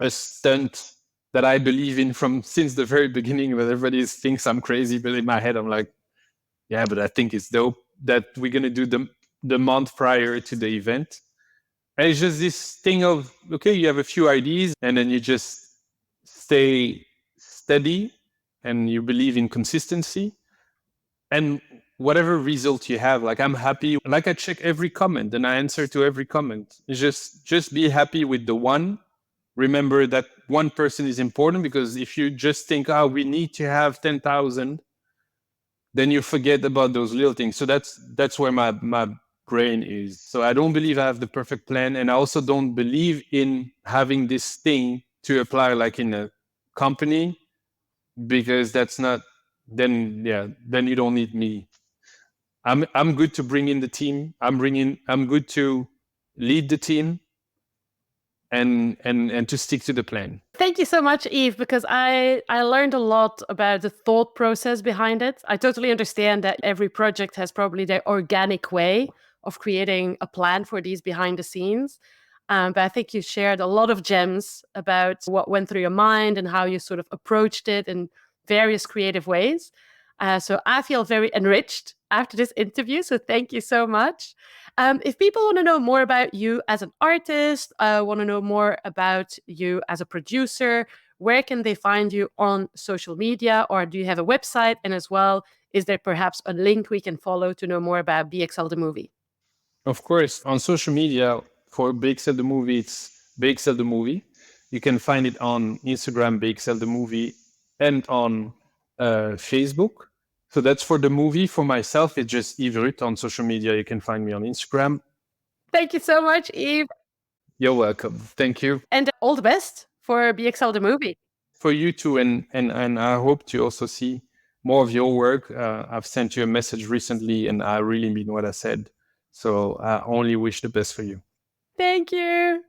stunt that I believe in from since the very beginning, but everybody thinks I'm crazy, but in my head I'm like, yeah, but I think it's dope that we're going to do the month prior to the event. And it's just this thing of, okay, you have a few ideas and then you just stay steady and you believe in consistency. And whatever result you have, like I'm happy, like I check every comment and I answer to every comment. It's just be happy with the one. Remember that one person is important, because if you just think, oh, we need to have 10,000, then you forget about those little things. So that's where my brain is. So I don't believe I have the perfect plan. And I also don't believe in having this thing to apply like in a company, because that's not, then you don't need me. I'm good to bring in the team. I'm good to lead the team and to stick to the plan. Thank you so much, Yves, because I learned a lot about the thought process behind it. I totally understand that every project has probably their organic way of creating a plan for these behind the scenes. But I think you shared a lot of gems about what went through your mind and how you sort of approached it in various creative ways. So I feel very enriched after this interview. So thank you so much. If people want to know more about you as an artist, want to know more about you as a producer, where can they find you on social media? Or do you have a website? And as well, is there perhaps a link we can follow to know more about BXL The Movie? Of course, on social media for BXL The Movie, it's BXL The Movie. You can find it on Instagram, BXL The Movie, and on Facebook. So that's for the movie. For myself, it's just Yves Ruth on social media. You can find me on Instagram. Thank you so much, Yves. You're welcome. Thank you. And all the best for BXL The Movie. For you too, and I hope to also see more of your work. I've sent you a message recently, and I really mean what I said. So I only wish the best for you. Thank you.